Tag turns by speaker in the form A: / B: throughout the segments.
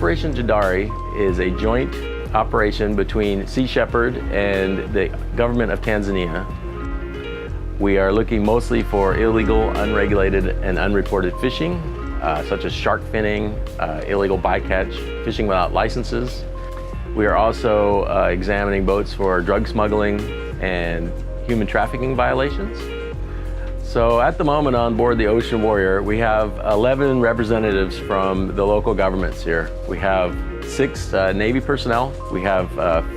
A: Operation JODARI is a joint operation between Sea Shepherd and the government of Tanzania. We are looking mostly for illegal, unregulated, and unreported fishing, such as shark finning, illegal bycatch, fishing without licenses. We are also examining boats for drug smuggling and human trafficking violations. So at the moment on board the Ocean Warrior, we have 11 representatives from the local governments here. We have 6 Navy personnel. We have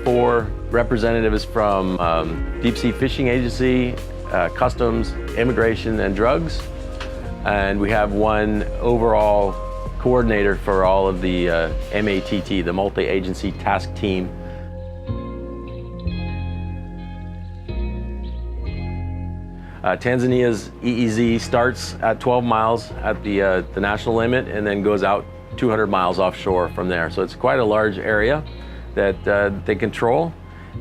A: 4 representatives from Deep Sea Fishing Agency, Customs, Immigration, and Drugs. And we have 1 overall coordinator for all of the MATT, the Multi-Agency Task Team. Tanzania's EEZ starts at 12 miles at the national limit and then goes out 200 miles offshore from there. So it's quite a large area that they control,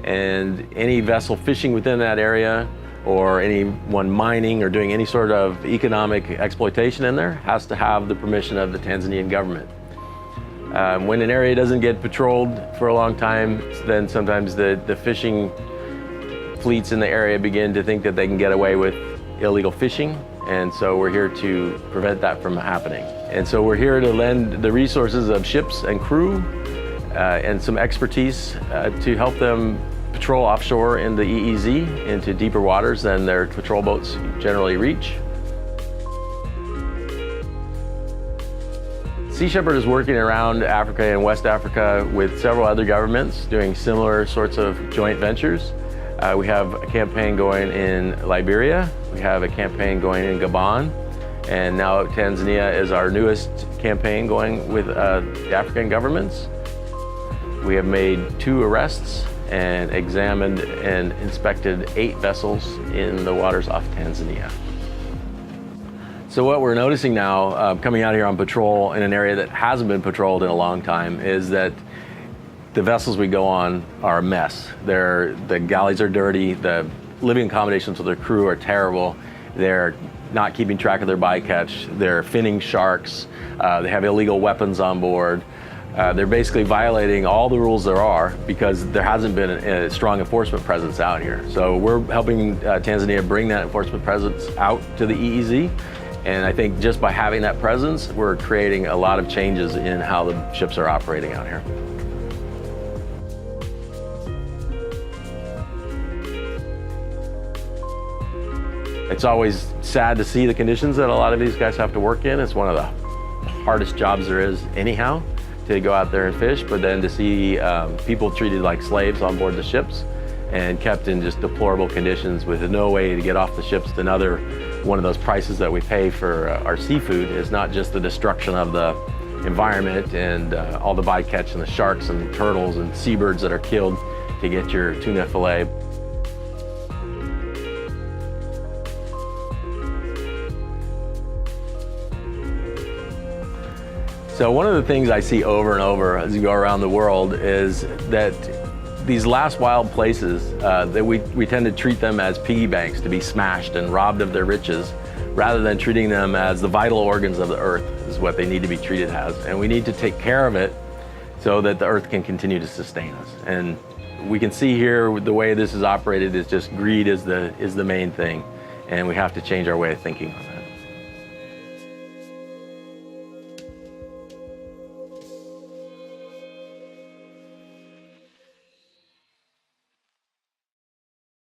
A: and any vessel fishing within that area or anyone mining or doing any sort of economic exploitation in there has to have the permission of the Tanzanian government. When an area doesn't get patrolled for a long time, then sometimes the fishing fleets in the area begin to think that they can get away with illegal fishing, and so we're here to prevent that from happening. And so we're here to lend the resources of ships and crew and some expertise to help them patrol offshore in the EEZ into deeper waters than their patrol boats generally reach. Sea Shepherd is working around Africa and West Africa with several other governments doing similar sorts of joint ventures. We have a campaign going in Liberia, we have a campaign going in Gabon, and now Tanzania is our newest campaign going with the African governments. We have made 2 arrests and examined and inspected 8 vessels in the waters off Tanzania. So what we're noticing now, coming out here on patrol in an area that hasn't been patrolled in a long time, is that the vessels we go on are a mess. The galleys are dirty, the living accommodations for their crew are terrible, they're not keeping track of their bycatch, they're finning sharks, they have illegal weapons on board. They're basically violating all the rules there are because there hasn't been a strong enforcement presence out here. So we're helping Tanzania bring that enforcement presence out to the EEZ. And I think just by having that presence, we're creating a lot of changes in how the ships are operating out here. It's always sad to see the conditions that a lot of these guys have to work in. It's one of the hardest jobs there is anyhow, to go out there and fish, but then to see people treated like slaves on board the ships and kept in just deplorable conditions with no way to get off the ships. Another one of those prices that we pay for our seafood is not just the destruction of the environment and all the bycatch and the sharks and turtles and seabirds that are killed to get your tuna fillet. So one of the things I see over and over as you go around the world is that these last wild places, that we tend to treat them as piggy banks to be smashed and robbed of their riches, rather than treating them as the vital organs of the earth is what they need to be treated as. And we need to take care of it so that the earth can continue to sustain us. And we can see here the way this is operated is just greed is the main thing. And we have to change our way of thinking on that.